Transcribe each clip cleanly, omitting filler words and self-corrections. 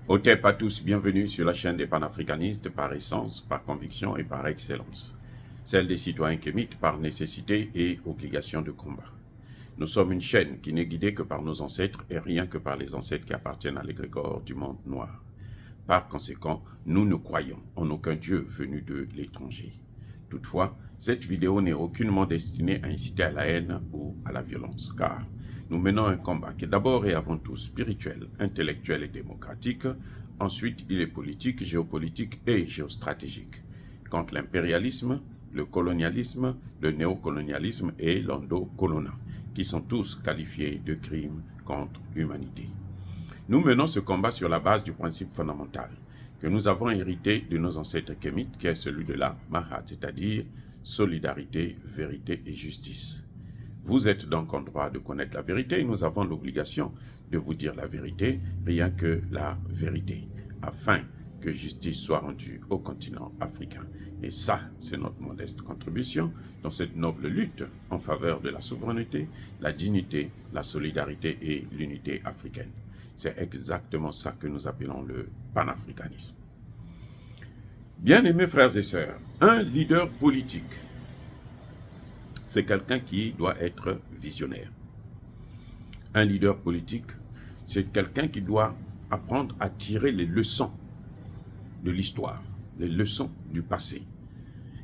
Otep à tous, bienvenue sur la chaîne des panafricanistes par essence, par conviction et par excellence. Celle des citoyens kémites par nécessité et obligation de combat. Nous sommes une chaîne qui n'est guidée que par nos ancêtres et rien que par les ancêtres qui appartiennent à l'égrégore du monde noir. Par conséquent, nous ne croyons en aucun Dieu venu de l'étranger. Toutefois, cette vidéo n'est aucunement destinée à inciter à la haine ou à la violence, car nous menons un combat qui est d'abord et avant tout spirituel, intellectuel et démocratique. Ensuite, il est politique, géopolitique et géostratégique. Contre l'impérialisme, le colonialisme, le néocolonialisme et l'endocolona, qui sont tous qualifiés de crimes contre l'humanité. Nous menons ce combat sur la base du principe fondamental que nous avons hérité de nos ancêtres kémites, qui est celui de la Mahat, c'est-à-dire solidarité, vérité et justice. Vous êtes donc en droit de connaître la vérité et nous avons l'obligation de vous dire la vérité, rien que la vérité, afin que justice soit rendue au continent africain. Et ça, c'est notre modeste contribution dans cette noble lutte en faveur de la souveraineté, la dignité, la solidarité et l'unité africaine. C'est exactement ça que nous appelons le panafricanisme. Bien-aimés frères et sœurs, un leader politique, c'est quelqu'un qui doit être visionnaire. Un leader politique, c'est quelqu'un qui doit apprendre à tirer les leçons de l'histoire, les leçons du passé,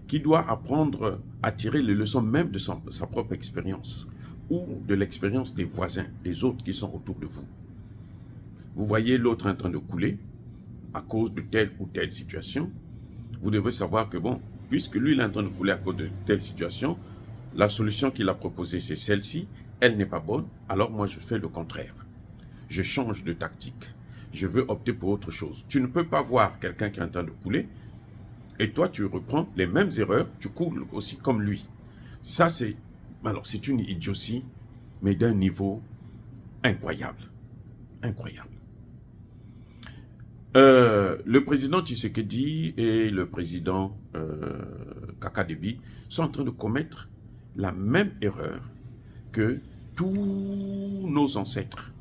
qui doit apprendre à tirer les leçons même de sa propre expérience ou de l'expérience des voisins, des autres qui sont autour de vous. Vous voyez l'autre en train de couler à cause de telle ou telle situation. Vous devez savoir que bon, puisque lui il est en train de couler à cause de telle situation, la solution qu'il a proposée c'est celle-ci, elle n'est pas bonne, alors moi je fais le contraire. Je change de tactique. Je veux opter pour autre chose. Tu ne peux pas voir quelqu'un qui est en train de couler et toi tu reprends les mêmes erreurs, tu coules aussi comme lui. Ça c'est, alors c'est une idiotie, mais d'un niveau incroyable. Incroyable. Le président Tshisekedi et le président Kaka Debi sont en train de commettre la même erreur que tous nos ancêtres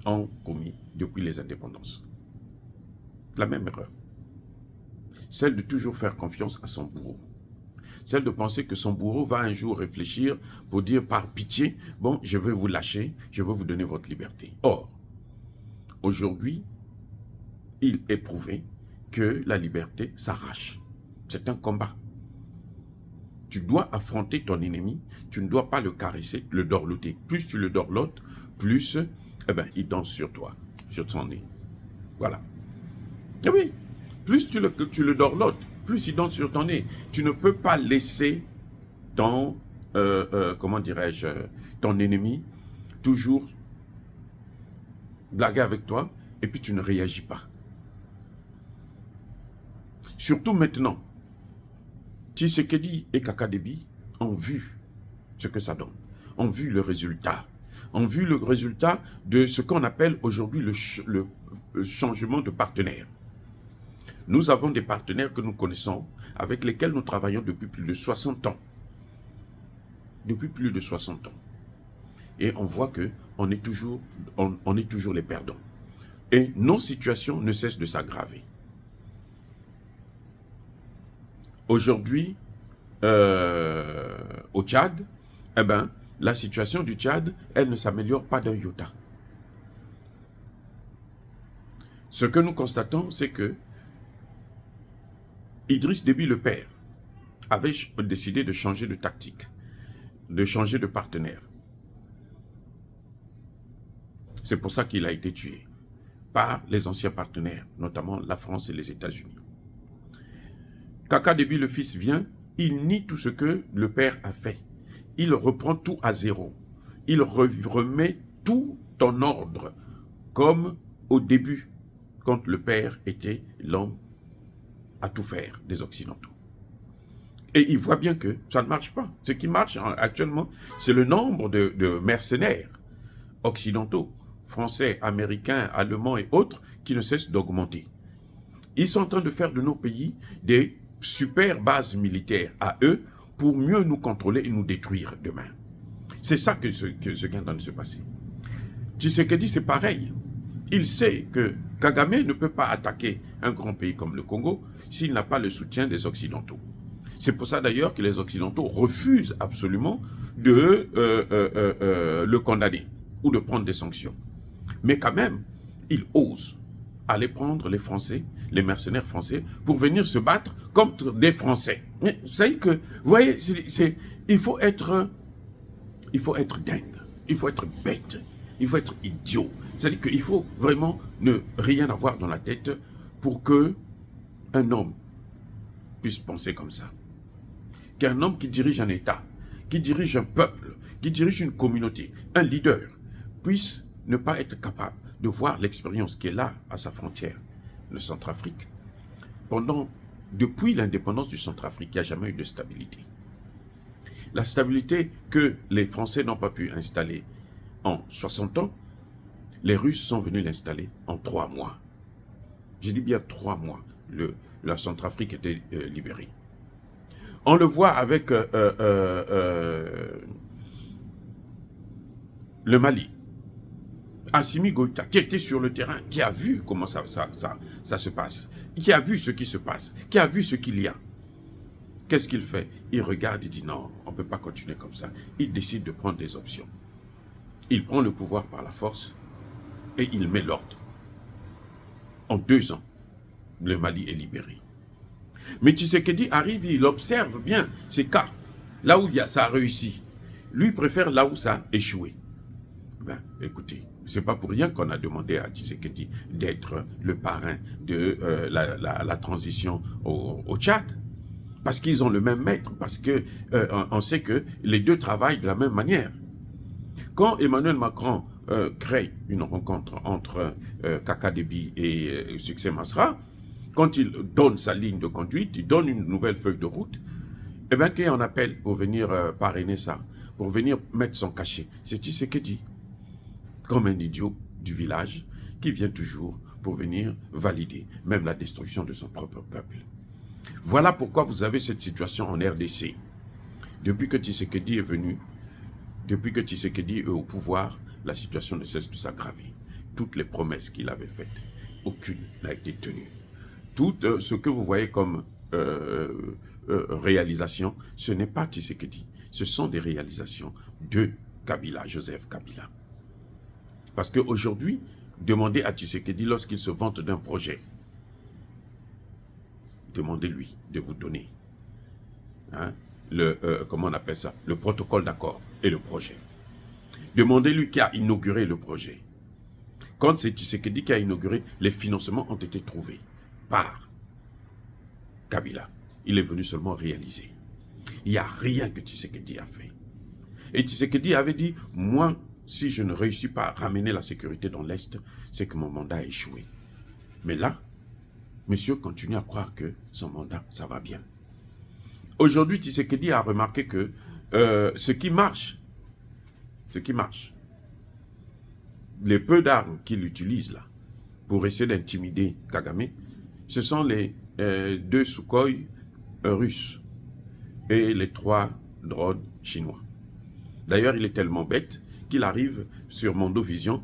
ont commis depuis les indépendances. La même erreur. Celle de toujours faire confiance à son bourreau. Celle de penser que son bourreau va un jour réfléchir pour dire par pitié, bon, je vais vous lâcher, je vais vous donner votre liberté. Or, aujourd'hui, il est prouvé que la liberté s'arrache. C'est un combat. Tu dois affronter ton ennemi, tu ne dois pas le caresser, le dorloter. Plus tu le dorlotes, plus il danse sur toi, sur son nez. Voilà. Et oui, plus tu le dorlotes, plus il danse sur ton nez. Tu ne peux pas laisser ton, comment dirais-je, ton ennemi toujours blaguer avec toi et puis tu ne réagis pas. Surtout maintenant, Tshisekedi et Kaka Debi ont vu ce que ça donne, ont vu le résultat, de ce qu'on appelle aujourd'hui le changement de partenaire. Nous avons des partenaires que nous connaissons, avec lesquels nous travaillons depuis plus de 60 ans. Depuis plus de 60 ans. Et on voit qu'on est toujours les perdants. Et nos situations ne cessent de s'aggraver. Aujourd'hui, au Tchad, la situation du Tchad, elle ne s'améliore pas d'un iota. Ce que nous constatons, c'est que Idriss Déby le père avait décidé de changer de tactique, de changer de partenaire. C'est pour ça qu'il a été tué par les anciens partenaires, notamment la France et les États-Unis. Kaka Debi le fils vient, il nie tout ce que le père a fait. Il reprend tout à zéro. Il remet tout en ordre, comme au début, quand le père était l'homme à tout faire des Occidentaux. Et il voit bien que ça ne marche pas. Ce qui marche actuellement, c'est le nombre de mercenaires occidentaux, français, américains, allemands et autres, qui ne cessent d'augmenter. Ils sont en train de faire de nos pays des super bases militaires à eux pour mieux nous contrôler et nous détruire demain. C'est ça ce qui est en train de se passer. Tshisekedi, c'est pareil. Il sait que Kagame ne peut pas attaquer un grand pays comme le Congo s'il n'a pas le soutien des Occidentaux. C'est pour ça d'ailleurs que les Occidentaux refusent absolument de le condamner ou de prendre des sanctions. Mais quand même, ils osent aller prendre les Français, les mercenaires français, pour venir se battre contre des Français. Mais vous savez que, vous voyez, il faut être dingue, il faut être bête, il faut être idiot. C'est-à-dire qu'il faut vraiment ne rien avoir dans la tête pour que un homme puisse penser comme ça. Qu'un homme qui dirige un État, qui dirige un peuple, qui dirige une communauté, un leader, puisse ne pas être capable de voir l'expérience qui est là, à sa frontière, le Centrafrique. Depuis l'indépendance du Centrafrique, il n'y a jamais eu de stabilité. La stabilité que les Français n'ont pas pu installer en 60 ans, les Russes sont venus l'installer en 3 mois. J'ai dit bien 3 mois. La Centrafrique était libérée. On le voit avec le Mali. Assimi Goïta, qui était sur le terrain, qui a vu comment ça se passe, qui a vu ce qui se passe, qui a vu ce qu'il y a. Qu'est-ce qu'il fait? Il regarde, il dit non, on ne peut pas continuer comme ça. Il décide de prendre des options. Il prend le pouvoir par la force et il met l'ordre. En 2 ans, le Mali est libéré. Mais Tshisekedi arrive, il observe bien ces cas, là où ça a réussi. Lui préfère là où ça a échoué. Ben, écoutez, c'est pas pour rien qu'on a demandé à Tshisekedi d'être le parrain de la transition au Tchad. Parce qu'ils ont le même maître, parce qu'on sait que les deux travaillent de la même manière. Quand Emmanuel Macron crée une rencontre entre Kaka Déby et Succès Masra, quand il donne sa ligne de conduite, il donne une nouvelle feuille de route, eh bien, qui on appelle pour venir parrainer ça, pour venir mettre son cachet, c'est Tshisekedi, comme un idiot du village, qui vient toujours pour venir valider même la destruction de son propre peuple. Voilà pourquoi vous avez cette situation en RDC. Depuis que Tshisekedi est venu, depuis que Tshisekedi est au pouvoir, la situation ne cesse de s'aggraver. Toutes les promesses qu'il avait faites, aucune n'a été tenue. Tout ce que vous voyez comme réalisation, ce n'est pas Tshisekedi. Ce sont des réalisations de Kabila, Joseph Kabila. Parce qu'aujourd'hui, demandez à Tshisekedi lorsqu'il se vante d'un projet, demandez-lui de vous donner comment on appelle ça, le protocole d'accord et le projet. Demandez-lui qui a inauguré le projet. Quand c'est Tshisekedi qui a inauguré, les financements ont été trouvés par Kabila. Il est venu seulement réaliser. Il n'y a rien que Tshisekedi a fait. Et Tshisekedi avait dit, moi, si je ne réussis pas à ramener la sécurité dans l'Est, c'est que mon mandat a échoué. Mais là, monsieur continue à croire que son mandat, ça va bien. Aujourd'hui, Tshisekedi a remarqué que ce qui marche, les peu d'armes qu'il utilise là, pour essayer d'intimider Kagame, ce sont les 2 Sukhoi russes et les 3 drones chinois. D'ailleurs, il est tellement bête qu'il arrive sur Mondovision,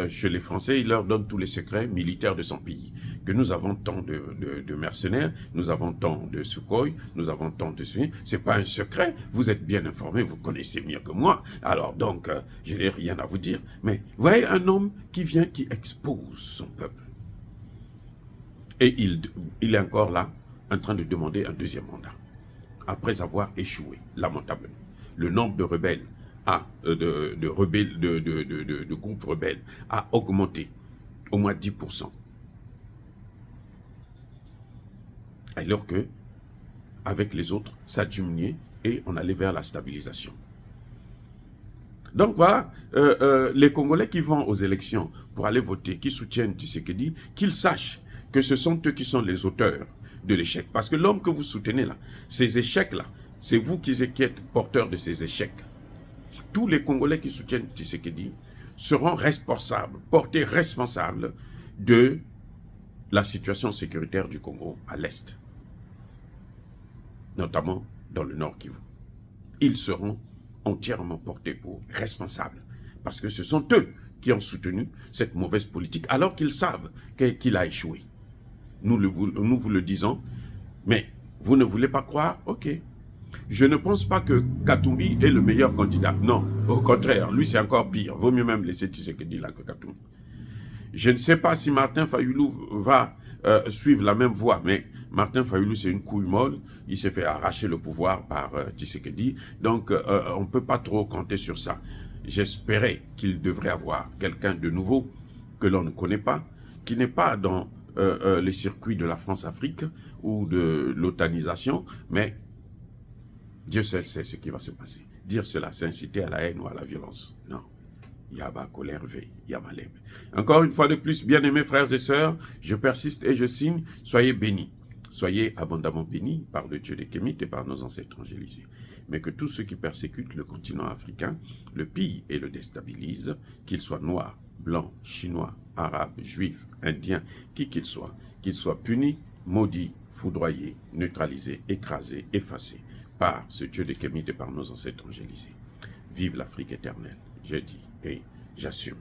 chez les Français, il leur donne tous les secrets militaires de son pays. Que nous avons tant de mercenaires, nous avons tant de Sukhoi, nous avons tant de... C'est pas un secret, vous êtes bien informés, vous connaissez mieux que moi. Alors donc, je n'ai rien à vous dire. Mais vous voyez un homme qui vient, qui expose son peuple. Et il est encore là, en train de demander un 2e mandat. Après avoir échoué, lamentablement. Le nombre de rebelles de groupes rebelles a augmenté au moins 10%. Alors que, avec les autres, ça a diminué et on allait vers la stabilisation. Donc voilà, les Congolais qui vont aux élections pour aller voter, qui soutiennent Tshisekedi, qu'ils sachent que ce sont eux qui sont les auteurs de l'échec. Parce que l'homme que vous soutenez là, ces échecs-là, c'est vous qui êtes porteurs de ces échecs. Tous les Congolais qui soutiennent Tshisekedi seront responsables, portés responsables de la situation sécuritaire du Congo à l'Est, notamment dans le Nord Kivu. Ils seront entièrement portés pour responsables, parce que ce sont eux qui ont soutenu cette mauvaise politique, alors qu'ils savent qu'il a échoué. Nous vous le disons, mais vous ne voulez pas croire? Ok. Je ne pense pas que Katumbi est le meilleur candidat. Non, au contraire, lui c'est encore pire. Vaut mieux même laisser Tshisekedi là que Katumbi. Je ne sais pas si Martin Fayulu va suivre la même voie, mais Martin Fayulu c'est une couille molle. Il s'est fait arracher le pouvoir par Tshisekedi. Donc on ne peut pas trop compter sur ça. J'espérais qu'il devrait avoir quelqu'un de nouveau que l'on ne connaît pas, qui n'est pas dans les circuits de la France-Afrique ou de l'otanisation, mais Dieu seul sait ce qui va se passer. Dire cela, c'est inciter à la haine ou à la violence. Non. Yaba colère V, Yamalem. Encore une fois de plus, bien-aimés frères et sœurs, je persiste et je signe, soyez bénis. Soyez abondamment bénis par le Dieu des Kémites et par nos ancêtres angélisés. Mais que tous ceux qui persécutent le continent africain le pillent et le déstabilisent, qu'ils soient noirs, blancs, chinois, arabes, juifs, indiens, qui qu'ils soient punis, maudits, foudroyés, neutralisés, écrasés, effacés par ce Dieu des Kémites et par nos ancêtres angélisés. Vive l'Afrique éternelle, je dis et j'assume.